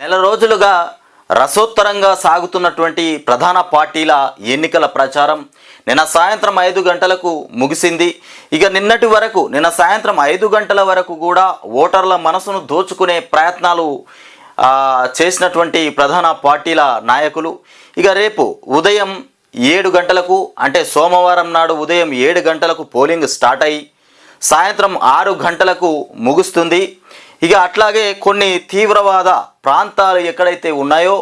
నెల రోజులుగా రసోత్తరంగా సాగుతున్నటువంటి ప్రధాన పార్టీల ఎన్నికల ప్రచారం నిన్న సాయంత్రం 5 గంటలకు ముగిసింది. ఇక నిన్న సాయంత్రం 5 గంటల వరకు కూడా ఓటర్ల మనసును దోచుకునే ప్రయత్నాలు చేసినటువంటి ప్రధాన పార్టీల నాయకులు ఇక రేపు ఉదయం 7 గంటలకు అంటే సోమవారం నాడు ఉదయం 7 గంటలకు పోలింగ్ స్టార్ట్ అయ్యి సాయంత్రం 6 గంటలకు ముగుస్తుంది. ఇక అట్లాగే కొన్ని తీవ్రవాద ప్రాంతాలు ఎక్కడైతే ఉన్నాయో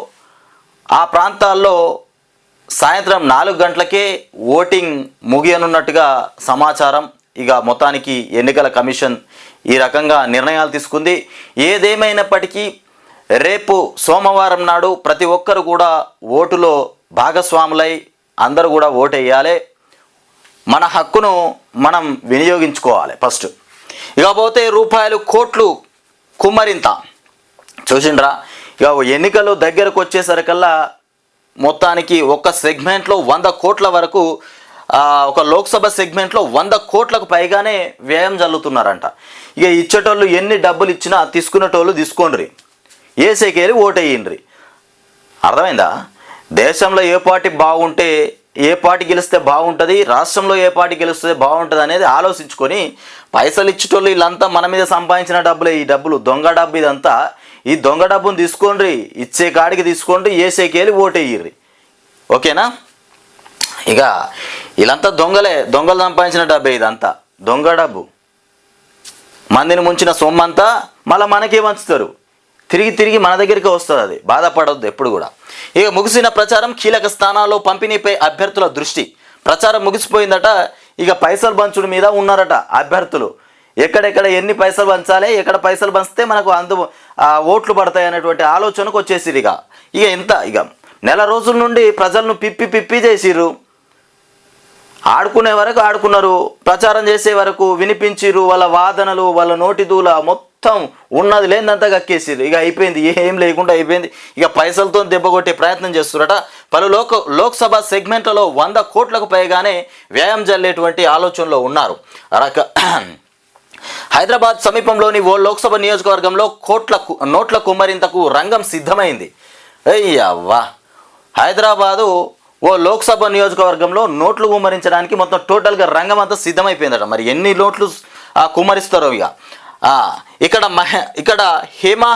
ఆ ప్రాంతాల్లో సాయంత్రం 4 గంటలకే ఓటింగ్ ముగియనున్నట్టుగా సమాచారం. ఇక మొత్తానికి ఎన్నికల కమిషన్ ఈ రకంగా నిర్ణయాలు తీసుకుంది. ఏదేమైనప్పటికీ రేపు సోమవారం నాడు ప్రతి ఒక్కరు కూడా ఓటులో భాగస్వాములై అందరూ కూడా ఓటు వేయాలి. మన హక్కును మనం వినియోగించుకోవాలి ఫస్ట్. ఇకపోతే రూపాయలు కోట్లు కుమ్మరింత చూసిండ్రా. ఇక ఎన్నికలు దగ్గరకు వచ్చేసరికల్లా మొత్తానికి ఒక సెగ్మెంట్లో 100 కోట్ల వరకు ఒక లోక్సభ సెగ్మెంట్లో 100 కోట్లకు పైగానే వ్యయం జల్లుతున్నారంట. ఇక ఇచ్చేటోళ్ళు ఎన్ని డబ్బులు ఇచ్చినా తీసుకునేటోళ్ళు తీసుకోండి, ఏసేకెళ్ళి ఓటేయండి. అర్థమైందా? దేశంలో ఏ పార్టీ బాగుంటే ఏ పార్టీ గెలిస్తే బాగుంటుంది, రాష్ట్రంలో ఏ పార్టీ గెలిస్తే బాగుంటుంది అనేది ఆలోచించుకొని పైసలు ఇచ్చేటోళ్ళు వీళ్ళంతా మన మీద సంపాదించిన డబ్బులే. ఈ డబ్బులు దొంగ డబ్బు, ఇదంతా ఈ దొంగ డబ్బును తీసుకోండి, ఇచ్చే కాడికి తీసుకోండి, ఏసేకెళ్ళి ఓటేయ్యి. ఓకేనా? ఇక వీళ్ళంతా దొంగలు సంపాదించిన డబ్బే, ఇదంతా దొంగ డబ్బు. మందిని ముంచిన సొమ్మంతా మళ్ళీ మనకే వంచుతారు, తిరిగి మన దగ్గరికి వస్తుంది. అది బాధపడవద్దు ఎప్పుడు కూడా. ఇక ముగిసిన ప్రచారం, కీలక స్థానాల్లో పంపిణీపై అభ్యర్థుల దృష్టి. ప్రచారం ముగిసిపోయిందట. ఇక పైసలు పంచుడు మీద ఉన్నారట అభ్యర్థులు. ఎక్కడెక్కడ ఎన్ని పైసలు పంచాలి, ఎక్కడ పైసలు పంచితే మనకు ఓట్లు పడతాయి అనేటువంటి ఆలోచనకు వచ్చేసిరు. ఇక నెల రోజుల నుండి ప్రజలను పిప్పి చేసిర్రు. ఆడుకునే వరకు ఆడుకున్నారు, ప్రచారం చేసే వరకు వినిపించిర్రు. వాళ్ళ వాదనలు, వాళ్ళ నోటిదూల మొత్తం ఉన్నది లేదంతా కక్కేసిర్రు. ఇక అయిపోయింది, ఏం లేకుండా అయిపోయింది. ఇక పైసలతో దెబ్బ కొట్టే ప్రయత్నం చేస్తున్నారట. పలు లోక్సభ సెగ్మెంట్లలో 100 కోట్లకు పైగానే వ్యయం జల్లేటువంటి ఆలోచనలో ఉన్నారు. హైదరాబాద్ సమీపంలోని ఓ లోక్సభ నియోజకవర్గంలో నోట్ల కుమ్మరింతకు రంగం సిద్ధమైంది. అయ్యవ్వా, హైదరాబాదు ఓ లోక్సభ నియోజకవర్గంలో నోట్లు కుమ్మరించడానికి మొత్తం టోటల్గా రంగం అంతా సిద్ధమైపోయిందట. మరి ఎన్ని నోట్లు కుమ్మరిస్తారో. ఇక్కడ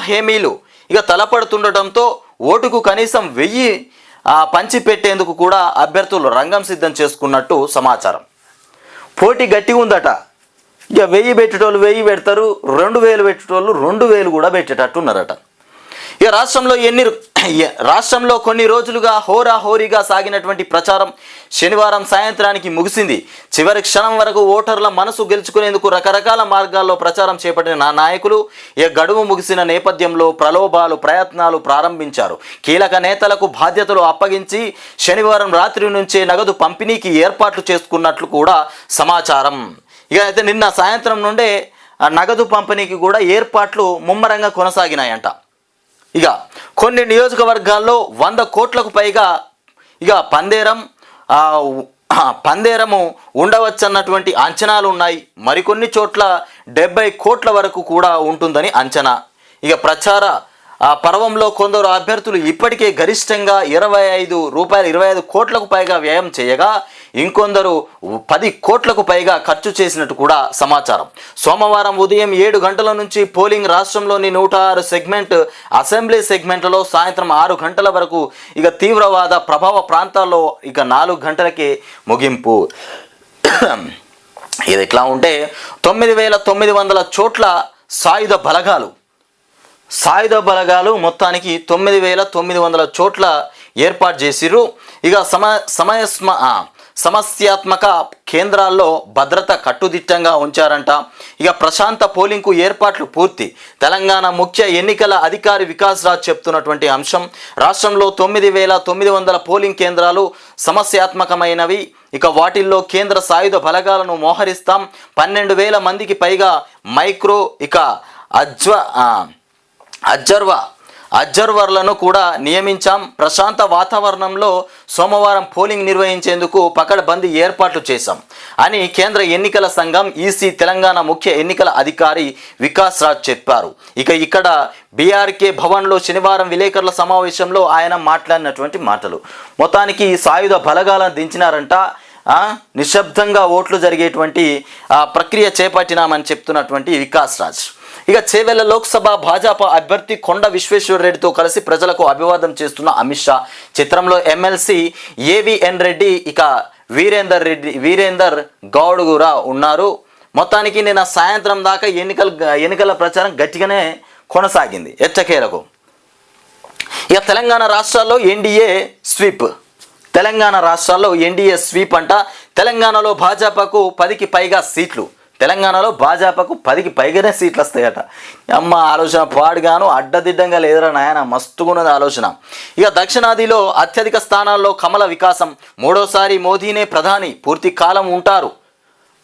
హేమీలు ఇక తలపడుతుండటంతో ఓటుకు కనీసం 1000 పంచి పెట్టేందుకు కూడా అభ్యర్థులు రంగం సిద్ధం చేసుకున్నట్టు సమాచారం. పోటీ గట్టిగా ఉందట. ఇక 1000 పెట్టేటోళ్ళు 1000 పెడతారు, 2000 పెట్టేటోళ్ళు 2000 కూడా పెట్టేటట్టు ఉన్నారట. ఇక రాష్ట్రంలో కొన్ని రోజులుగా హోరాహోరీగా సాగినటువంటి ప్రచారం శనివారం సాయంత్రానికి ముగిసింది. చివరి క్షణం వరకు ఓటర్ల మనసు గెలుచుకునేందుకు రకరకాల మార్గాల్లో ప్రచారం చేపట్టిన నాయకులు గడువు ముగిసిన నేపథ్యంలో ప్రయత్నాలు ప్రారంభించారు. కీలక నేతలకు బాధ్యతలు అప్పగించి శనివారం రాత్రి నుంచే నగదు పంపిణీకి ఏర్పాట్లు చేసుకున్నట్లు కూడా సమాచారం. ఇక అయితే నిన్న సాయంత్రం నుండే నగదు పంపిణీకి కూడా ఏర్పాట్లు ముమ్మరంగా కొనసాగినాయంట. ఇక కొన్ని నియోజకవర్గాల్లో 100 కోట్లకు పైగా ఇక పందేరము ఉండవచ్చన్నటువంటి అంచనాలు ఉన్నాయి. మరికొన్ని చోట్ల 70 కోట్ల వరకు కూడా ఉంటుందని అంచనా. ఇక ప్రచార పర్వంలో కొందరు అభ్యర్థులు ఇప్పటికే గరిష్టంగా రూపాయలు 25 కోట్లకు పైగా వ్యయం చేయగా ఇంకొందరు 10 కోట్లకు పైగా ఖర్చు చేసినట్టు కూడా సమాచారం. సోమవారం ఉదయం 7 గంటల నుంచి పోలింగ్ రాష్ట్రంలోని 106 సెగ్మెంట్ అసెంబ్లీ సెగ్మెంట్లలో సాయంత్రం 6 గంటల వరకు ఇక తీవ్రవాద ప్రభావ ప్రాంతాల్లో ఇక 4 గంటలకే ముగింపు. ఇది ఎట్లా ఉంటే 9900 చోట్ల సాయుధ బలగాలు మొత్తానికి 9900 చోట్ల ఏర్పాటు చేసిర్రు. ఇక సమస్యాత్మక కేంద్రాల్లో భద్రత కట్టుదిట్టంగా ఉంచారంట. ఇక ప్రశాంత పోలింగ్కు ఏర్పాట్లు పూర్తి. తెలంగాణ ముఖ్య ఎన్నికల అధికారి వికాస్ రాజ్ చెప్తున్నటువంటి అంశం, రాష్ట్రంలో 9900 పోలింగ్ కేంద్రాలు సమస్యాత్మకమైనవి. ఇక వాటిల్లో కేంద్ర సాయుధ బలగాలను మోహరిస్తాం. 12,000 మందికి పైగా మైక్రో ఇక అబ్జర్వర్లను కూడా నియమించాం. ప్రశాంత వాతావరణంలో సోమవారం పోలింగ్ నిర్వహించేందుకు పకడ్బందీ ఏర్పాట్లు చేశాం అని కేంద్ర ఎన్నికల సంఘం ఈసీ తెలంగాణ ముఖ్య ఎన్నికల అధికారి వికాస్ రాజ్ చెప్పారు. ఇక్కడ బీఆర్కే భవన్లో శనివారం విలేకరుల సమావేశంలో ఆయన మాట్లాడినటువంటి మాటలు. మొత్తానికి సాయుధ బలగాలను దించినారంట. నిశ్శబ్దంగా ఓట్లు జరిగేటువంటి ప్రక్రియ చేపట్టినామని చెప్తున్నటువంటి వికాస్ రాజ్. చేవెళ్ల లోక్సభ భాజపా అభ్యర్థి కొండ విశ్వేశ్వర రెడ్డితో కలిసి ప్రజలకు అభివాదం చేస్తున్న అమిత్ షా. చిత్రంలో ఎమ్మెల్సీ ఏవిఎన్ రెడ్డి వీరేందర్ గౌడ్ కూడా ఉన్నారు. మొత్తానికి నిన్న సాయంత్రం దాకా ఎన్నికల ప్రచారం గట్టిగానే కొనసాగింది ఎట్టకేలకు. తెలంగాణ రాష్ట్రాల్లో ఎన్డీఏ స్వీప్ అంట. తెలంగాణలో భాజపాకు 10కి పైగా సీట్లు. తెలంగాణలో భాజపాకు 10కి పైగానే సీట్లు వస్తాయట. అమ్మ ఆలోచన పాడుగాను అడ్డదిడ్డంగా లేదురా నాయన, మస్తుగున్నది ఆలోచన. దక్షిణాదిలో అత్యధిక స్థానాల్లో కమల వికాసం. మూడోసారి మోదీనే ప్రధాని పూర్తి కాలం ఉంటారు.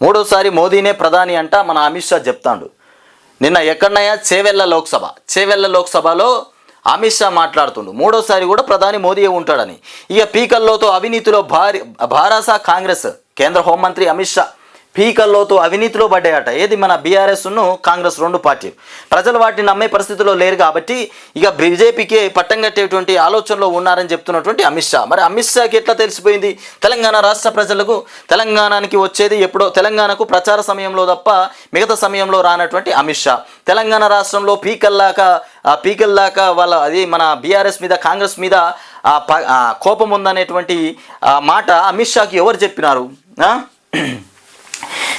మూడోసారి మోదీనే ప్రధాని అంట మన అమిత్ షా చెప్తాడు. నిన్న ఎక్కడనయ్యా చేవెళ్ల లోక్సభలో అమిత్ షా మాట్లాడుతుండు మూడోసారి కూడా ప్రధాని మోదీయే ఉంటాడని. పీకల్లోతో అవినీతిలో భారాస కాంగ్రెస్. కేంద్ర హోంమంత్రి అమిత్ షా పీకల్లోతో అవినీతిలో పడ్డాయట. ఏది మన బీఆర్ఎస్ను కాంగ్రెస్ రెండు పార్టీలు. ప్రజలు వాటిని నమ్మే పరిస్థితిలో లేరు కాబట్టి బీజేపీకి పట్టం కట్టేటువంటి ఆలోచనలో ఉన్నారని చెప్తున్నటువంటి అమిత్ షా. మరి అమిత్ షాకి ఎట్లా తెలిసిపోయింది తెలంగాణ రాష్ట్ర ప్రజలకు తెలంగాణకి వచ్చేది ఎప్పుడో, తెలంగాణకు ప్రచార సమయంలో తప్ప మిగతా సమయంలో రానటువంటి అమిత్ షా తెలంగాణ రాష్ట్రంలో పీకల్లాక వాళ్ళ అది మన బీఆర్ఎస్ మీద కాంగ్రెస్ మీద కోపం ఉందనేటువంటి మాట అమిత్ షాకి ఎవరు చెప్పినారు?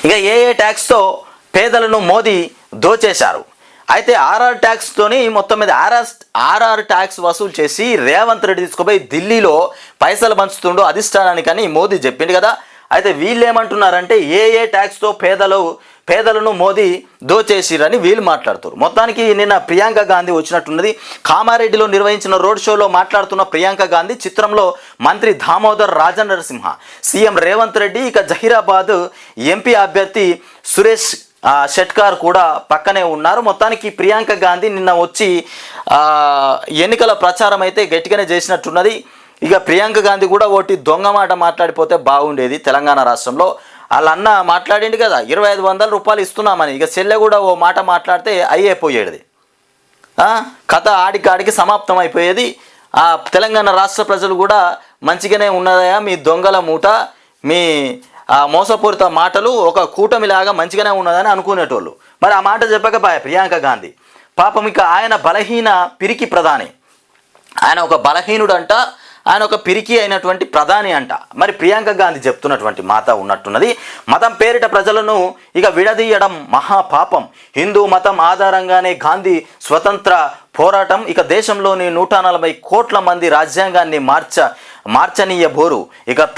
ఏ ట్యాక్స్తో పేదలను మోదీ దోచేశారు. ఆర్ఆర్ ట్యాక్స్తోని మొత్తం మీద ఆర్ఆర్ ట్యాక్స్ వసూలు చేసి రేవంత్ రెడ్డి తీసుకుపోయి ఢిల్లీలో పైసలు పంచుతుండో అధిష్టానానికి అని మోదీ చెప్పిండు కదా. వీళ్ళు ఏమంటున్నారంటే ట్యాక్స్తో పేదలను మోదీ దోచేసిరని వీళ్ళు మాట్లాడుతారు. మొత్తానికి నిన్న ప్రియాంక గాంధీ వచ్చినట్టున్నది. కామారెడ్డిలో నిర్వహించిన రోడ్ షోలో మాట్లాడుతున్న ప్రియాంక గాంధీ చిత్రంలో మంత్రి దామోదర్ రాజనరసింహ, సీఎం రేవంత్ రెడ్డి, జహీరాబాద్ ఎంపీ అభ్యర్థి సురేష్ షెట్కార్ కూడా పక్కనే ఉన్నారు. మొత్తానికి ప్రియాంక గాంధీ నిన్న వచ్చి ఎన్నికల ప్రచారం అయితే గట్టిగానే చేసినట్టున్నది. ప్రియాంక గాంధీ కూడా ఒకటి దొంగ మాట మాట్లాడిపోతే బాగుండేది. తెలంగాణ రాష్ట్రంలో వాళ్ళ అన్న మాట్లాడింది కదా 2500 రూపాయలు ఇస్తున్నామని. చెల్లె కూడా ఓ మాట మాట్లాడితే అయిపోయేది. కథ ఆడికి సమాప్తం అయిపోయేది. తెలంగాణ రాష్ట్ర ప్రజలు కూడా మంచిగానే ఉన్నదయా మీ దొంగల మూట, మీ మోసపూరిత మాటలు ఒక కూటమిలాగా మంచిగానే ఉన్నదని అనుకునేటోళ్ళు. మరి ఆ మాట చెప్పకపోయా ప్రియాంక గాంధీ. పాపం ఆయన బలహీన పిరికి ప్రధాని. ఆయన ఒక బలహీనుడంట, ఆయన ఒక పిరికి అయినటువంటి ప్రధాని అంట. మరి ప్రియాంక గాంధీ చెప్తున్నటువంటి మాట ఉన్నట్టున్నది. మతం పేరిట ప్రజలను విడదీయడం మహాపాపం. హిందూ మతం ఆధారంగానే గాంధీ స్వతంత్ర పోరాటం. దేశంలోని 140 కోట్ల మంది రాజ్యాంగాన్ని మార్చనీయబోరు.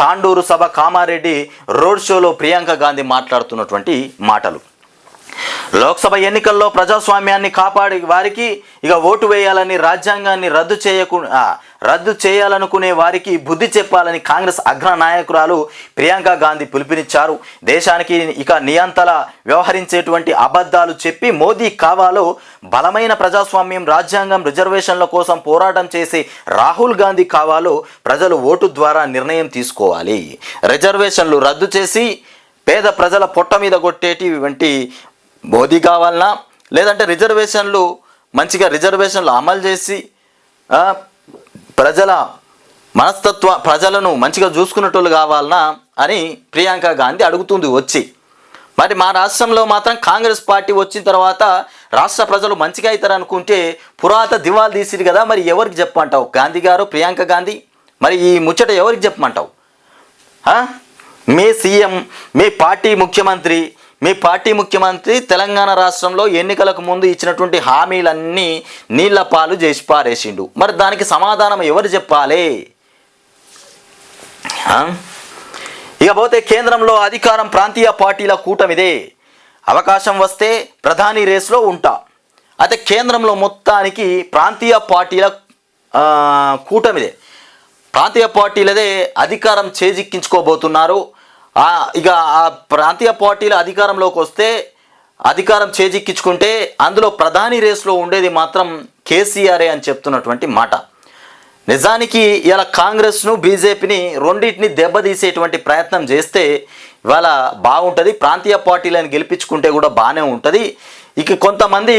తాండూరు సభ కామారెడ్డి రోడ్ షోలో ప్రియాంక గాంధీ మాట్లాడుతున్నటువంటి మాటలు. లోక్సభ ఎన్నికల్లో ప్రజాస్వామ్యాన్ని కాపాడే వారికి ఓటు వేయాలని, రాజ్యాంగాన్ని రద్దు చేయాలనుకునే వారికి బుద్ధి చెప్పాలని కాంగ్రెస్ అగ్ర నాయకురాలు ప్రియాంక గాంధీ పిలుపునిచ్చారు. దేశానికి నియంతల వ్యవహరించేటువంటి అబద్ధాలు చెప్పి మోదీ కావాలో బలమైన ప్రజాస్వామ్యం, రాజ్యాంగం, రిజర్వేషన్ల కోసం పోరాటం చేసే రాహుల్ గాంధీ కావాలో ప్రజలు ఓటు ద్వారా నిర్ణయం తీసుకోవాలి. రిజర్వేషన్లు రద్దు చేసి పేద ప్రజల పొట్ట మీద కొట్టేటువంటి మోదీ కావాలన్నా, లేదంటే రిజర్వేషన్లు అమలు చేసి ప్రజలను మంచిగా చూసుకునేటోళ్ళు కావాలన్నా అని ప్రియాంక గాంధీ అడుగుతుంది వచ్చి. మరి మా రాష్ట్రంలో మాత్రం కాంగ్రెస్ పార్టీ వచ్చిన తర్వాత రాష్ట్ర ప్రజలు మంచిగా అవుతారు అనుకుంటే దివాలు తీసిరు కదా. మరి ఎవరికి చెప్పమంటావు గాంధీ గారు, ప్రియాంక గాంధీ? మరి ఈ ముచ్చట ఎవరికి చెప్పమంటావు? మీ సీఎం, మీ పార్టీ ముఖ్యమంత్రి తెలంగాణ రాష్ట్రంలో ఎన్నికలకు ముందు ఇచ్చినటువంటి హామీలన్నీ నీళ్ల పాలు చేసి పారేసిండు. మరి దానికి సమాధానం ఎవరు చెప్పాలి? పోతే కేంద్రంలో అధికారం ప్రాంతీయ పార్టీల కూటమిదే. అవకాశం వస్తే ప్రధాని రేస్లో ఉంటా. కేంద్రంలో మొత్తానికి ప్రాంతీయ పార్టీల కూటమిదే. ప్రాంతీయ పార్టీలదే అధికారం చేజిక్కించుకోబోతున్నారు. ఆ ప్రాంతీయ పార్టీల అధికారంలోకి వస్తే, అధికారం చేజిక్కించుకుంటే అందులో ప్రధాని రేస్లో ఉండేది మాత్రం కేసీఆరే అని చెప్తున్నటువంటి మాట. నిజానికి ఇలా కాంగ్రెస్ను బీజేపీని రెండింటిని దెబ్బతీసేటువంటి ప్రయత్నం చేస్తే ఇవాళ బాగుంటుంది. ప్రాంతీయ పార్టీలను గెలిపించుకుంటే కూడా బాగానే ఉంటుంది. ఇక కొంతమంది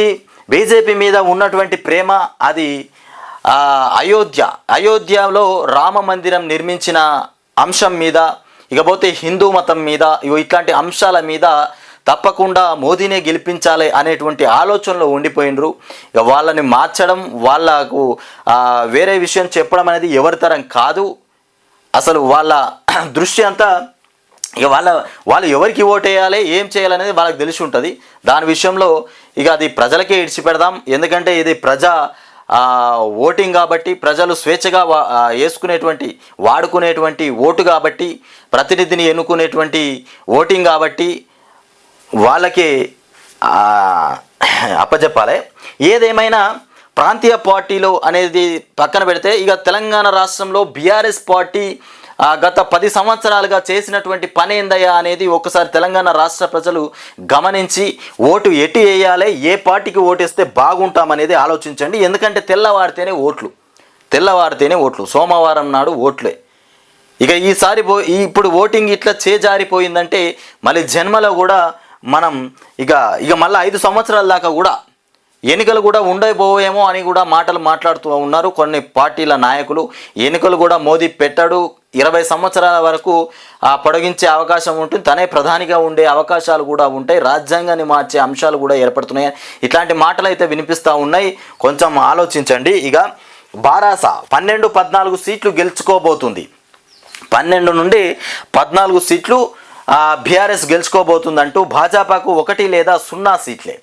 బీజేపీ మీద ఉన్నటువంటి ప్రేమ అది అయోధ్యలో రామ మందిరం నిర్మించిన అంశం మీద, ఇకపోతే హిందూ మతం మీద, ఇట్లాంటి అంశాల మీద తప్పకుండా మోదీనే గెలిపించాలి అనేటువంటి ఆలోచనలో ఉండిపోయినరు. ఇక వాళ్ళని మార్చడం, వాళ్ళకు వేరే విషయం చెప్పడం అనేది ఎవరి తరం కాదు. అసలు వాళ్ళ దృష్టి అంతా ఇక వాళ్ళు ఎవరికి ఓటేయాలి, ఏం చేయాలనేది వాళ్ళకి తెలిసి ఉంటుంది. దాని విషయంలో ఇక అది ప్రజలకే ఇడిచిపెడదాం. ఎందుకంటే ఇది ప్రజా ఓటింగ్ కాబట్టి, ప్రజలు స్వేచ్ఛగా వాడుకునేటువంటి ఓటు కాబట్టి, ప్రతినిధిని ఎన్నుకునేటువంటి ఓటింగ్ కాబట్టి వాళ్ళకి అప్పచెప్పాలి. ఏదేమైనా ప్రాంతీయ పార్టీలు అనేది పక్కన పెడితే, ఇక తెలంగాణ రాష్ట్రంలో బీఆర్ఎస్ పార్టీ గత 10 సంవత్సరాలుగా చేసినటువంటి పని ఏందయ్యా అనేది ఒకసారి తెలంగాణ రాష్ట్ర ప్రజలు గమనించి ఓటు ఎటు వేయాలి, ఏ పార్టీకి ఓటేస్తే బాగుంటామనేది ఆలోచించండి. ఎందుకంటే తెల్లవారితేనే ఓట్లు, సోమవారం నాడు ఓట్లే. ఇక ఈసారి ఇప్పుడు ఓటింగ్ ఇట్లా చేజారిపోయిందంటే మళ్ళీ జన్మలో కూడా మనం ఇక మళ్ళీ 5 సంవత్సరాల దాకా కూడా ఎన్నికలు కూడా ఉండబోయేమో అని కూడా మాటలు మాట్లాడుతూ ఉన్నారు కొన్ని పార్టీల నాయకులు. ఎన్నికలు కూడా మోదీ పెట్టాడు, 20 సంవత్సరాల వరకు పొడిగించే అవకాశం ఉంటుంది, తనే ప్రధానిగా ఉండే అవకాశాలు కూడా ఉంటాయి, రాజ్యాంగాన్ని మార్చే అంశాలు కూడా ఏర్పడుతున్నాయి, ఇట్లాంటి మాటలు అయితే వినిపిస్తూ ఉన్నాయి. కొంచెం ఆలోచించండి. ఇక బారాస 12-14 సీట్లు గెలుచుకోబోతుంది. 12 నుండి 14 సీట్లు బీఆర్ఎస్ గెలుచుకోబోతుందంటూ భాజపాకు 1 లేదా 0 సీట్లే.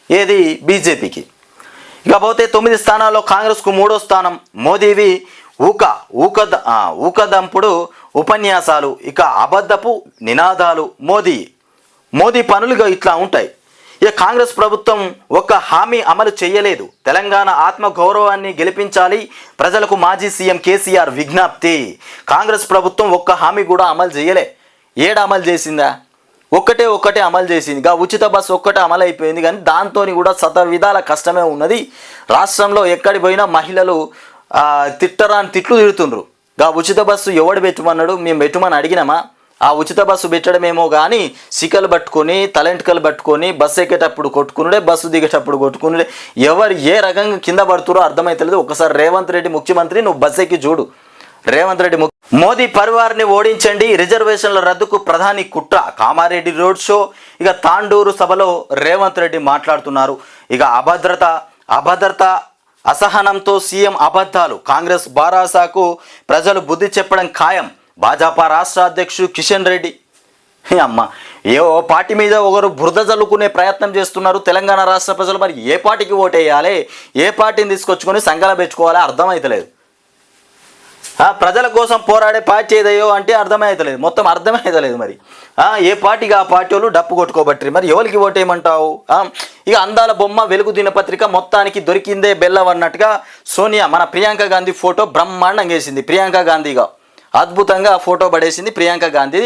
ఏది బీజేపీకి. ఇకపోతే 9 స్థానాల్లో కాంగ్రెస్కు 3వ స్థానం. మోదీవి ఊకదంపుడు ఉపన్యాసాలు, ఇక అబద్ధపు నినాదాలు. మోదీ పనులుగా ఇట్లా ఉంటాయి. ఇక కాంగ్రెస్ ప్రభుత్వం ఒక్క హామీ అమలు చేయలేదు. తెలంగాణ ఆత్మగౌరవాన్ని గెలిపించాలి ప్రజలకు మాజీ సీఎం కేసీఆర్ విజ్ఞప్తి. కాంగ్రెస్ ప్రభుత్వం ఒక్క హామీ కూడా అమలు చేయలే. అమలు చేసిందా? ఒక్కటే అమలు చేసింది. ఉచిత బస్సు ఒక్కటే అమలు అయిపోయింది, కానీ దాంతో కూడా విధాల కష్టమే ఉన్నది. రాష్ట్రంలో ఎక్కడి పోయినా మహిళలు తిట్టరాని తిట్లు తిడుతుండ్రు. ఉచిత బస్సు ఎవడు పెట్టమన్నాడు? మేము పెట్టమని అడిగినామా? ఆ ఉచిత బస్సు పెట్టడమేమో కానీ సికలు పట్టుకొని, తలెంటుకలు పట్టుకొని బస్సు ఎక్కేటప్పుడు కొట్టుకునుడే, బస్సు దిగేటప్పుడు కొట్టుకునుడే. ఎవరు ఏ రకంగా కింద పడుతురో అర్థమవుతలేదు. ఒకసారి రేవంత్ రెడ్డి ముఖ్యమంత్రి, నువ్వు బస్సు ఎక్కి చూడు. రేవంత్ రెడ్డి మోదీ పరివార్ని ఓడించండి, రిజర్వేషన్ల రద్దుకు ప్రధాని కుట్ర. Kamareddy road show. ఇక తాండూరు సభలో రేవంత్ రెడ్డి మాట్లాడుతున్నారు. ఇక అభద్రత అసహనంతో సీఎం అబద్ధాలు. కాంగ్రెస్ బారాసాకు ప్రజలు బుద్ధి చెప్పడం ఖాయం. భాజపా రాష్ట్ర అధ్యక్షుడు కిషన్ రెడ్డి. అమ్మ, ఏ పార్టీ మీద ఒకరు బురద జల్లుకునే ప్రయత్నం చేస్తున్నారు తెలంగాణ రాష్ట్ర ప్రజలు. మరి ఏ పార్టీకి ఓటేయాలి, ఏ పార్టీని తీసుకొచ్చుకొని సంఘాల పెట్టుకోవాలో అర్థమవుతలేదు. ప్రజల కోసం పోరాడే పార్టీ ఏదయ్యో అంటే అర్థమవుతలేదు, మొత్తం అర్థమవుతలేదు. మరి ఏ పార్టీకి ఆ పార్టీ వాళ్ళు డప్పు కొట్టుకోబట్టి మరి ఎవరికి ఓటేయమంటావు? ఇక అందాల బొమ్మ వెలుగు దినపత్రిక మొత్తానికి దొరికిందే బెల్లం అన్నట్టుగా సోనియా మన ప్రియాంక గాంధీ ఫోటో బ్రహ్మాండంగా వేసింది. ప్రియాంక గాంధీగా అద్భుతంగా ఫోటో పడేసింది ప్రియాంక గాంధీ.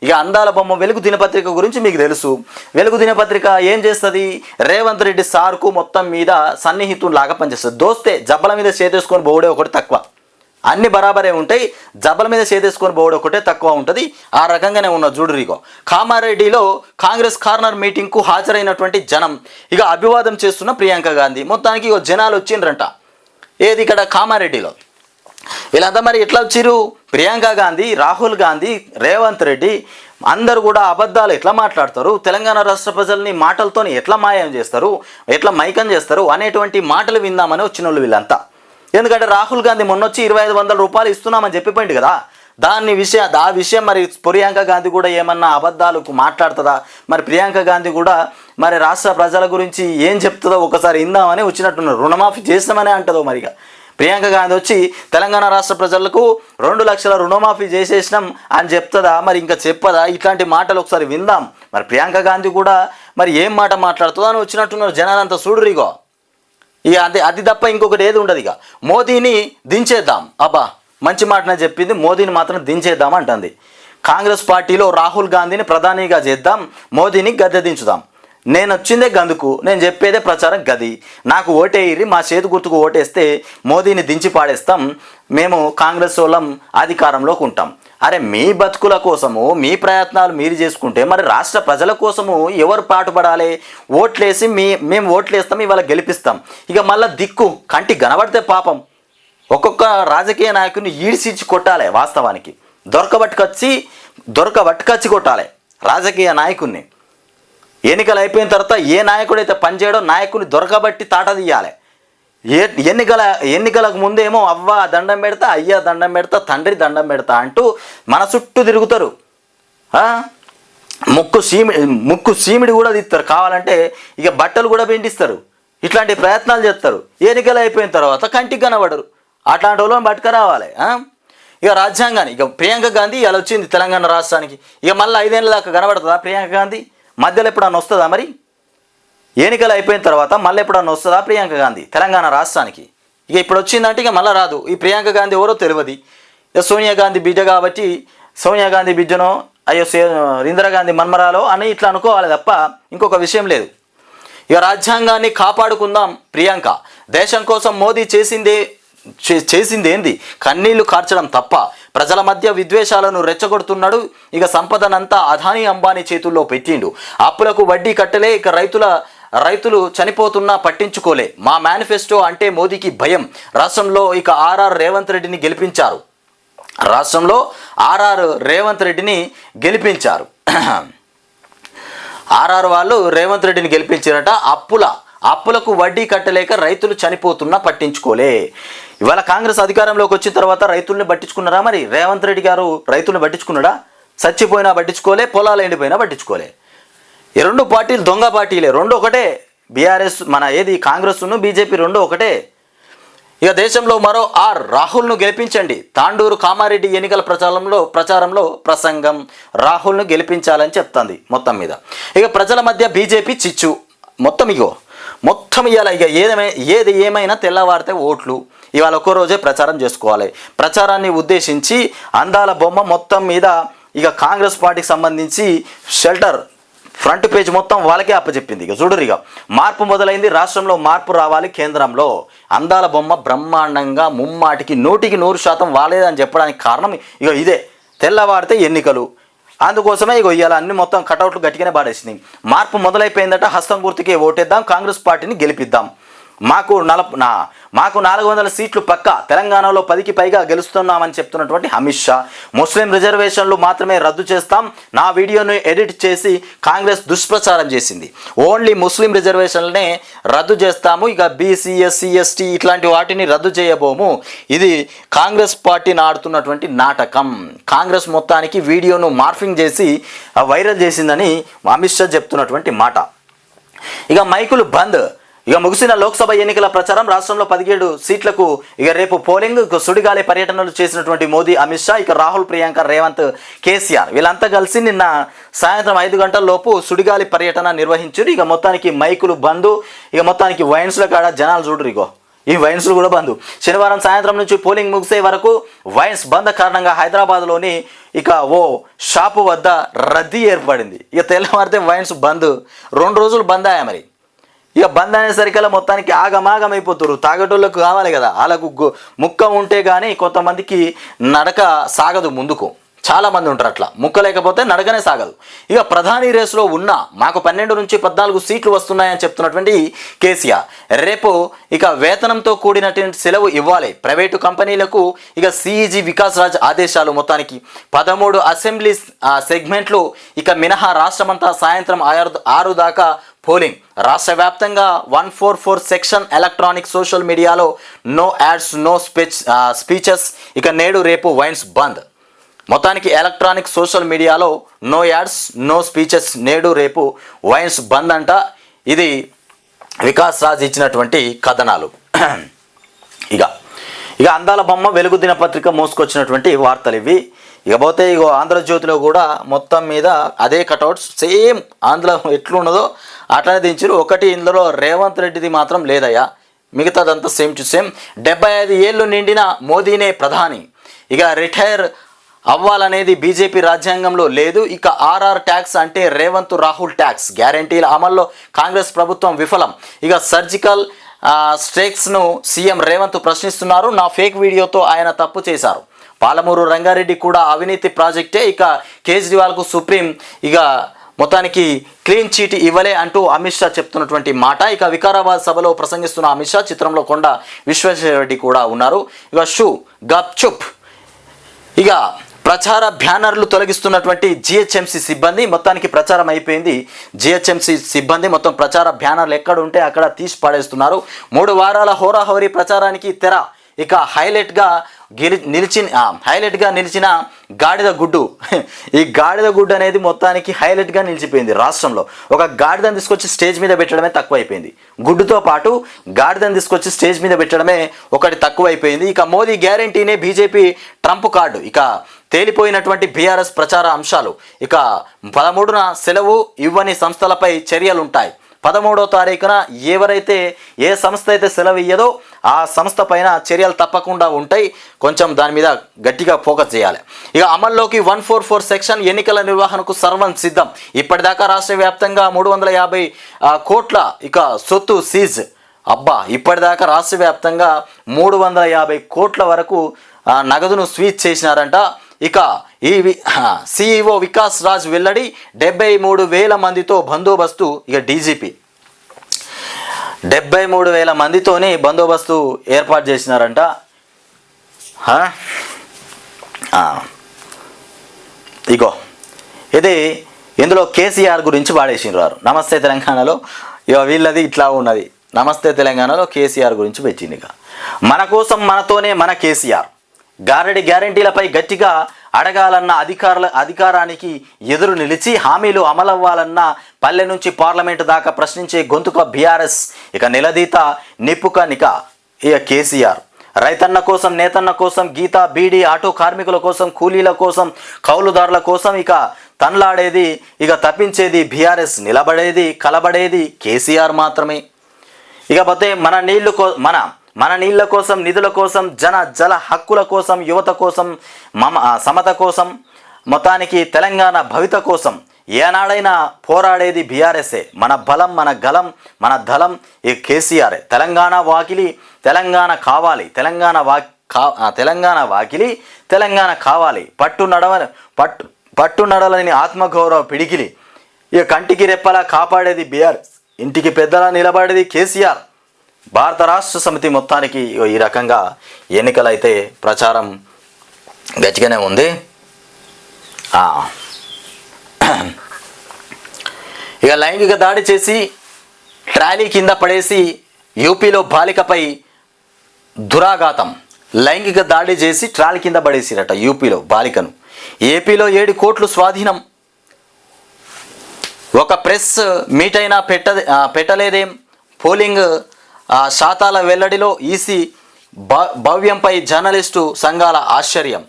ఇక అందాల బొమ్మ వెలుగు దినపత్రిక గురించి మీకు తెలుసు. వెలుగు దినపత్రిక ఏం చేస్తుంది? రేవంత్ రెడ్డి సార్కు మొత్తం మీద సన్నిహితులాగా పనిచేస్తుంది. దోస్తే జబ్బల మీద చేతేసుకొని పోవడే ఒకటి తక్కువ, అన్ని బరాబరే ఉంటాయి. జబ్బల మీద చేతేసుకొని పోవడం ఒకటే తక్కువ ఉంటుంది. ఆ రకంగానే ఉన్న జూడురిగో. కామారెడ్డిలో కాంగ్రెస్ కార్నర్ మీటింగ్కు హాజరైనటువంటి జనం ఇక అభివాదం చేస్తున్న ప్రియాంక గాంధీ. మొత్తానికి ఇక జనాలు వచ్చిండ్రంట. ఏది ఇక్కడ కామారెడ్డిలో. వీళ్ళంతా మరి ఎట్లా వచ్చిర్రు? ప్రియాంక గాంధీ, రాహుల్ గాంధీ, రేవంత్ రెడ్డి అందరూ కూడా అబద్ధాలు ఎట్లా మాట్లాడతారు, తెలంగాణ రాష్ట్ర ప్రజల్ని మాటలతో ఎట్లా మాయం చేస్తారు, ఎట్లా మైకం చేస్తారు అనేటువంటి మాటలు విందామని వచ్చిన వాళ్ళు వీళ్ళంతా. ఎందుకంటే రాహుల్ గాంధీ మొన్నొచ్చి 2500 రూపాయలు ఇస్తున్నామని చెప్పిపోయింది కదా. ఆ విషయం మరి ప్రియాంక గాంధీ కూడా ఏమన్నా అబద్ధాలకు మాట్లాడుతుందా? మరి ప్రియాంక గాంధీ కూడా మరి రాష్ట్ర ప్రజల గురించి ఏం చెప్తుందో ఒకసారి ఇందామని వచ్చినట్టున్నారు. రుణమాఫీ చేస్తామని అంటుందో మరిగా. ప్రియాంక గాంధీ వచ్చి తెలంగాణ రాష్ట్ర ప్రజలకు 2 లక్షల రుణమాఫీ చేసేసినాం అని చెప్తుందా? మరి ఇంకా చెప్పదా? ఇట్లాంటి మాటలు ఒకసారి విందాం. మరి ప్రియాంక గాంధీ కూడా మరి ఏం మాట మాట్లాడుతుందో అని వచ్చినట్టున్నారు జనాలంతా. చూడురిగో, ఇక అది తప్ప ఇంకొకటి ఏది ఉండదు. ఇక మోదీని దించేద్దాం. అబ్బా, మంచి మాటనే చెప్పింది. మోదీని మాత్రం దించేద్దాం అంటుంది. కాంగ్రెస్ పార్టీలో రాహుల్ గాంధీని ప్రధానిగా చేద్దాం, మోదీని గద్దె దించుదాం. నేను వచ్చిందే గందుకు, నేను చెప్పేదే ప్రచారం గది. నాకు ఓటేయిరి, మా చేతి గుర్తుకు ఓటేస్తే మోదీని దించి పాడేస్తాం, మేము కాంగ్రెస్ వాళ్ళం అధికారంలోకి ఉంటాం. అరే మీ బతుకుల కోసము మీ ప్రయత్నాలు మీరు చేసుకుంటే మరి రాష్ట్ర ప్రజల కోసము ఎవరు పాటుపడాలి? ఓట్లేసి మేము ఓట్లేస్తాం, ఇవాళ గెలిపిస్తాం. ఇక మళ్ళీ దిక్కు కంటి కనబడితే పాపం ఒక్కొక్క రాజకీయ నాయకుడిని ఈడ్చిచ్చి కొట్టాలి. వాస్తవానికి దొరకబట్టుకొచ్చి కొట్టాలి రాజకీయ నాయకుడిని. ఎన్నికలు అయిపోయిన తర్వాత ఏ నాయకుడైతే పనిచేయడో నాయకుడిని దొరకబట్టి తాట తీయాలి. ఎన్నికలకు ముందేమో అవ్వ దండం పెడతా, అయ్యా దండం పెడతా, తండ్రి దండం పెడతా అంటూ మన చుట్టూ తిరుగుతారు. ముక్కు సీమిడి కూడా తీస్తారు, కావాలంటే ఇక బట్టలు కూడా పిండిస్తారు. ఇట్లాంటి ప్రయత్నాలు చేస్తారు. ఎన్నికలు అయిపోయిన తర్వాత కంటికి కనబడరు. అట్లాంటి వాళ్ళని పట్టుకురావాలి. ఇక రాజ్యాంగాన్ని, ఇక ప్రియాంక గాంధీ ఇలా వచ్చింది తెలంగాణ రాష్ట్రానికి, ఇక మళ్ళీ 5 ఏళ్ళ దాకా కనబడుతుందా ప్రియాంక గాంధీ? మధ్యలో ఎప్పుడన్నా వస్తుందా? మరి ఎన్నికలు అయిపోయిన తర్వాత మళ్ళీ ఎప్పుడన్నా వస్తుందా ప్రియాంక గాంధీ తెలంగాణ రాష్ట్రానికి? ఇక ఇప్పుడు వచ్చిందంటే ఇక మళ్ళీ రాదు. ఈ ప్రియాంక గాంధీ ఎవరో తెలియదు. ఇక సోనియా గాంధీ బిడ్డ కాబట్టి సోనియా గాంధీ బిడ్డనో అయ్యో ఇందిరాగాంధీ మన్మరాలో అని ఇట్లా అనుకోవాలి తప్ప ఇంకొక విషయం లేదు. ఇక రాజ్యాంగాన్ని కాపాడుకుందాం ప్రియాంక. దేశం కోసం మోదీ చేసిందేంది? కన్నీళ్లు కార్చడం తప్ప. ప్రజల మధ్య విద్వేషాలను రెచ్చగొడుతున్నాడు. ఇక సంపదనంతా అదానీ అంబానీ చేతుల్లో పెట్టిండు. అప్పులకు వడ్డీ కట్టలే. ఇక రైతులు చనిపోతున్నా పట్టించుకోలే. మా మేనిఫెస్టో అంటే మోదీకి భయం. రాష్ట్రంలో ఇక రేవంత్ రెడ్డిని గెలిపించారు. వాళ్ళు రేవంత్ రెడ్డిని గెలిపించారట. అప్పులకు వడ్డీ కట్టలేక రైతులు చనిపోతున్నా పట్టించుకోలే. ఇవాళ కాంగ్రెస్ అధికారంలోకి వచ్చిన తర్వాత రైతుల్ని పట్టించుకున్నారా? మరి రేవంత్ రెడ్డి గారు రైతుల్ని పట్టించుకున్నాడా? చచ్చిపోయినా పట్టించుకోలే, పొలాలు ఎండిపోయినా పట్టించుకోలే. ఈ రెండు పార్టీలు దొంగ పార్టీలే, రెండు ఒకటే. బీఆర్ఎస్ కాంగ్రెస్ను బీజేపీ రెండు ఒకటే. ఇక దేశంలో మరో రాహుల్ను గెలిపించండి. తాండూరు కామారెడ్డి ఎన్నికల ప్రచారంలో ప్రసంగం. రాహుల్ను గెలిపించాలని చెప్తుంది మొత్తం మీద. ఇక ప్రజల మధ్య బీజేపీ చిచ్చు మొత్తం ఇవాళ ఇక ఏది ఏమైనా తెల్లవారితే ఓట్లు. ఇవాళ ఒక్కో రోజే ప్రచారం చేసుకోవాలి. ప్రచారాన్ని ఉద్దేశించి అందాల బొమ్మ మొత్తం మీద ఇక కాంగ్రెస్ పార్టీకి సంబంధించి షెల్టర్ ఫ్రంట్ పేజ్ మొత్తం వాళ్ళకే అప్పచెప్పింది. ఇక చూడరు, ఇక మార్పు మొదలైంది. రాష్ట్రంలో మార్పు రావాలి. కేంద్రంలో అందాల బొమ్మ బ్రహ్మాండంగా ముమ్మాటికి 100% వాలేదని చెప్పడానికి కారణం ఇక ఇదే. తెల్లవారితే ఎన్నికలు. అందుకోసమే ఇక ఇవాళ అన్ని మొత్తం కటౌట్లు గట్టిగానే పాడేసినాయి. మార్పు మొదలైపోయిందట. హస్తం గుర్తుకే ఓటేద్దాం, కాంగ్రెస్ పార్టీని గెలిపిద్దాం. మాకు 400 సీట్లు పక్క. తెలంగాణలో 10కి పైగా గెలుస్తున్నామని చెప్తున్నటువంటి అమిత్ షా. ముస్లిం రిజర్వేషన్లు మాత్రమే రద్దు చేస్తాం. నా వీడియోను ఎడిట్ చేసి కాంగ్రెస్ దుష్ప్రచారం చేసింది. ఓన్లీ ముస్లిం రిజర్వేషన్లనే రద్దు చేస్తాము, ఇక బీసీ ఎస్సీ ఎస్టీ ఇట్లాంటి వాటిని రద్దు చేయబోము. ఇది కాంగ్రెస్ పార్టీని ఆడుతున్నటువంటి నాటకం. కాంగ్రెస్ మొత్తానికి వీడియోను మార్ఫింగ్ చేసి వైరల్ చేసిందని అమిత్ షా చెప్తున్నటువంటి మాట. ఇక మైకులు బంద్. ఇక ముగిసిన లోక్సభ ఎన్నికల ప్రచారం. రాష్ట్రంలో 17 సీట్లకు ఇక రేపు పోలింగ్. సుడిగాలి పర్యటనలు చేసినటువంటి మోదీ, అమిత్ షా, ఇక రాహుల్, ప్రియాంక, రేవంత్, కేసీఆర్ వీళ్ళంతా కలిసి నిన్న సాయంత్రం 5 గంటల లోపు సుడిగాలి పర్యటన నిర్వహించారు. ఇక మొత్తానికి మైకులు బంద్. ఇక మొత్తానికి వైన్స్ల కాడ జనాలు చూడరు. ఇగో ఈ వైన్స్లు కూడా బంద్. శనివారం సాయంత్రం నుంచి పోలింగ్ ముగిసే వరకు వైన్స్ బంద్ కారణంగా హైదరాబాద్లోని ఇక ఓ షాపు వద్ద రద్దీ ఏర్పడింది. ఇక తెల్లవారితే వైన్స్ బంద్. 2 రోజులు బంద్ అయ్యా. మరి ఇక బంద్ అనేసరికల్లా మొత్తానికి ఆగమాగం అయిపోతారు. తాగటోళ్ళకు కావాలి కదా, వాళ్ళకు ముక్క ఉంటే కానీ కొంతమందికి నడక సాగదు ముందుకు. చాలామంది ఉంటారు అట్లా, ముక్క లేకపోతే నడకనే సాగదు. ఇక ప్రధాని రేసులో ఉన్న మాకు 12 నుంచి 14 సీట్లు వస్తున్నాయని చెప్తున్నటువంటి కేసీఆర్ రేపు ఇక వేతనంతో కూడినటువంటి సెలవు ఇవ్వాలి. ప్రైవేటు కంపెనీలకు ఇక సిఈజీ వికాస్ రాజ్ ఆదేశాలు. మొత్తానికి 13 అసెంబ్లీ సెగ్మెంట్లు ఇక మినహా రాష్ట్రమంతా సాయంత్రం 6 దాకా పోలింగ్. రాష్ట్ర వ్యాప్తంగా 144 సెక్షన్. ఎలక్ట్రానిక్ సోషల్ మీడియాలో నో యాడ్స్, నో స్పీచెస్. ఇక నేడు రేపు వైన్స్ బంద్. మొత్తానికి ఎలక్ట్రానిక్ సోషల్ మీడియాలో నో యాడ్స్, నో స్పీచెస్, నేడు రేపు వైన్స్ బంద్ అంట. ఇది వికాస్ రాజ్ ఇచ్చినటువంటి కథనాలు. ఇక అందాల బొమ్మ వెలుగు దినపత్రిక మోసుకొచ్చినటువంటి వార్తలు ఇవి. ఇకపోతే ఇగో ఆంధ్రజ్యోతిలో కూడా మొత్తం మీద అదే కటౌట్స్ సేమ్ ఆంధ్ర ఎట్లున్నదో అట్లనే దించారు. ఒకటి ఇందులో రేవంత్ రెడ్డిది మాత్రం లేదయ్యా, మిగతాదంతా సేమ్ టు సేమ్. 75 ఏళ్ళు నిండిన మోదీనే ప్రధాని. ఇక రిటైర్ అవ్వాలనేది బీజేపీ రాజ్యాంగంలో లేదు. ఇక ఆర్ఆర్ ట్యాక్స్ అంటే రేవంత్ రాహుల్ ట్యాక్స్ గ్యారంటీల అమల్లో కాంగ్రెస్ ప్రభుత్వం విఫలం. ఇక సర్జికల్ స్ట్రైక్స్ను సీఎం రేవంత్ ప్రశ్నిస్తున్నారు. నా ఫేక్ వీడియోతో ఆయన తప్పు చేశారు. పాలమూరు రంగారెడ్డి కూడా అవినీతి ప్రాజెక్టే. ఇక కేజ్రీవాల్కు సుప్రీం ఇక మొత్తానికి క్లీన్ చీట్ ఇవ్వలే అంటూ అమిత్ షా చెప్తున్నటువంటి మాట. ఇక వికారాబాద్ సభలో ప్రసంగిస్తున్న అమిత్ షా, చిత్రంలో కొండ విశ్వేశ్వరరెడ్డి కూడా ఉన్నారు. ఇక షూ గప్ చుప్. ఇక ప్రచార బ్యానర్లు తొలగిస్తున్నటువంటి జిహెచ్ఎంసీ సిబ్బంది, మొత్తానికి ప్రచారం అయిపోయింది. జిహెచ్ఎంసీ సిబ్బంది మొత్తం ప్రచార బ్యానర్లు ఎక్కడ ఉంటే అక్కడ తీసి పడేస్తున్నారు. 3 వారాల హోరాహోరీ ప్రచారానికి తెర. ఇక హైలైట్గా నిలిచిన గాడిద గుడ్డు. ఈ గాడిద గుడ్డు అనేది మొత్తానికి హైలైట్గా నిలిచిపోయింది రాష్ట్రంలో. ఒక గాడిదని తీసుకొచ్చి స్టేజ్ మీద పెట్టడమే తక్కువైపోయింది. గుడ్డుతో పాటు గాడిదని తీసుకొచ్చి స్టేజ్ మీద పెట్టడమే ఒకటి తక్కువైపోయింది. ఇక మోదీ గ్యారంటీనే బీజేపీ ట్రంప్ కార్డు. ఇక తేలిపోయినటువంటి బీఆర్ఎస్ ప్రచార అంశాలు. ఇక 13న సెలవు ఇవ్వని సంస్థలపై చర్యలుంటాయి. 13వ తారీఖున ఎవరైతే ఏ సంస్థ అయితే సెలవు ఇయ్యదో ఆ సంస్థ పైన చర్యలు తప్పకుండా ఉంటాయి. కొంచెం దాని మీద గట్టిగా ఫోకస్ చేయాలి. ఇక అమల్లోకి 144 సెక్షన్, ఎన్నికల నిర్వహణకు సర్వం సిద్ధం. ఇప్పటిదాకా రాష్ట్ర వ్యాప్తంగా 350 కోట్ల ఇక సొత్తు సీజ్. అబ్బా, ఇప్పటిదాకా రాష్ట్ర వ్యాప్తంగా 350 కోట్ల వరకు నగదును స్వీజ్ చేసినారంట. ఇక ఈ సిఇఓ వికాస్ రాజ్ వెల్లడి. 73,000 మందితో బందోబస్తు. ఇక డీజీపీ 73,000 మందితోనే బందోబస్తు ఏర్పాటు చేసినారంట. ఇగో ఇది ఇందులో కేసీఆర్ గురించి వాడేసినారు. నమస్తే తెలంగాణలో ఇక వీళ్ళది ఇట్లా ఉన్నది. నమస్తే తెలంగాణలో కేసీఆర్ గురించి పెట్టింది. ఇక మన కోసం మనతోనే మన కేసీఆర్. గారడి గ్యారంటీలపై గట్టిగా అడగాలన్న అధికారానికి ఎదురు నిలిచి హామీలు అమలవ్వాలన్న పల్లె నుంచి పార్లమెంటు దాకా ప్రశ్నించే గొంతుక బీఆర్ఎస్. ఇక నిలదీత నిప్పుకనిక ఇక కేసీఆర్. రైతన్న కోసం, నేతన్న కోసం, గీత బీడీ ఆటో కార్మికుల కోసం, కూలీల కోసం, కౌలుదారుల కోసం ఇక తన్లాడేది, ఇక తప్పించేది బీఆర్ఎస్, నిలబడేది కలబడేది కేసీఆర్ మాత్రమే. ఇకపోతే మన నీళ్ళ కోసం, నిధుల కోసం, జల హక్కుల కోసం, యువత కోసం, సమత కోసం, మొత్తానికి తెలంగాణ భవిత కోసం ఏనాడైనా పోరాడేది బీఆర్ఎస్ఏ. మన బలం, మన గలం, మన దళం ఈ కేసీఆర్. తెలంగాణ వాకిలి తెలంగాణ కావాలి, తెలంగాణ వాకిలి తెలంగాణ కావాలి. పట్టు నడలని ఆత్మగౌరవ పిడికిలి. ఇక కంటికి రెప్పలా కాపాడేది బీఆర్ఎస్, ఇంటికి పెద్దలా నిలబడేది కేసీఆర్. భారత రాష్ట్ర సమితి మొత్తానికి ఈ రకంగా ఎన్నికలైతే ప్రచారం గట్టిగానే ఉంది. ఇక లైంగిక దాడి చేసి ట్రాలీ కింద పడేసి యూపీలో బాలికపై దురాఘాతం. లైంగిక దాడి చేసి ట్రాలీ కింద పడేసిరట యూపీలో బాలికను. ఏపీలో 7 కోట్లు స్వాధీనం. ఒక ప్రెస్ మీట్ అయినా పెట్టలేదేం. పోలింగ్ శాతాల వెల్లడిలో ఈసీ భవ్యంపై జర్నలిస్టు సంఘాల ఆశ్చర్యం.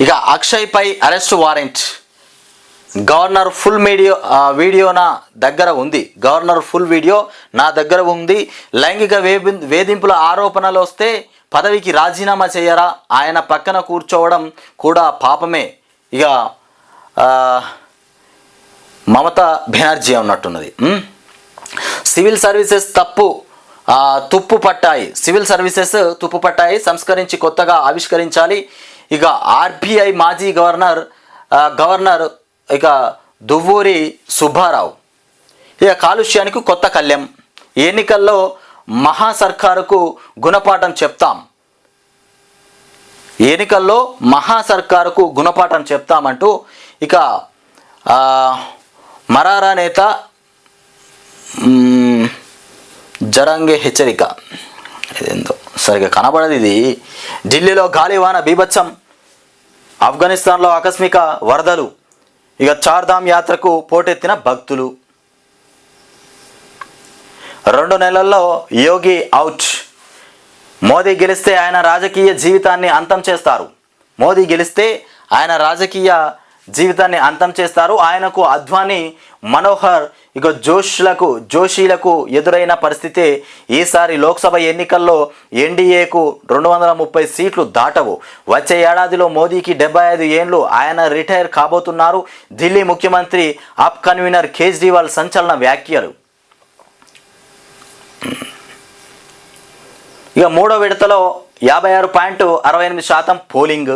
ఇక అక్షయ్పై arrest warrant. Governor full video నా దగ్గర ఉంది. గవర్నర్ ఫుల్ వీడియో నా దగ్గర ఉంది. లైంగిక వేధింపుల ఆరోపణలు వస్తే పదవికి రాజీనామా చేయరా? ఆయన పక్కన కూర్చోవడం కూడా పాపమే. ఇక మమతా బెనర్జీ ఉన్నట్టున్నది. సివిల్ సర్వీసెస్ తుప్పు పట్టాయి, సంస్కరించి కొత్తగా ఆవిష్కరించాలి. ఇక ఆర్బీఐ మాజీ గవర్నర్ ఇక దువ్వూరి సుబ్బారావు. ఇక కాలుష్యానికి కొత్త కళ్యం. ఎన్నికల్లో మహాసర్కారుకు గుణపాఠం చెప్తామంటూ ఇక మరారా నేత జరంగే హెచ్చరిక. ఇదేందో సరిగా కనబడదు ఇది. ఢిల్లీలో గాలివాన బీభత్సం. ఆఫ్ఘనిస్తాన్లో ఆకస్మిక వరదలు. ఇక చార్ధామ్ యాత్రకు పోటెత్తిన భక్తులు. 2 నెలల్లో యోగి అవుట్. మోదీ గెలిస్తే ఆయన రాజకీయ జీవితాన్ని అంతం చేస్తారు. మోదీ గెలిస్తే ఆయన రాజకీయ జీవితాన్ని అంతం చేస్తారు. ఆయనకు అద్వానీ, మనోహర్ ఇక జోషీలకు ఎదురైన పరిస్థితే ఈసారి లోక్సభ ఎన్నికల్లో ఎన్డీఏకు 230 సీట్లు దాటవు. వచ్చే ఏడాదిలో మోదీకి 75 ఏండ్లు, ఆయన రిటైర్ కాబోతున్నారు. ఢిల్లీ ముఖ్యమంత్రి అప్ కన్వీనర్ కేజ్రీవాల్ సంచలన వ్యాఖ్యలు. ఇక మూడో విడతలో 56.68% పోలింగ్.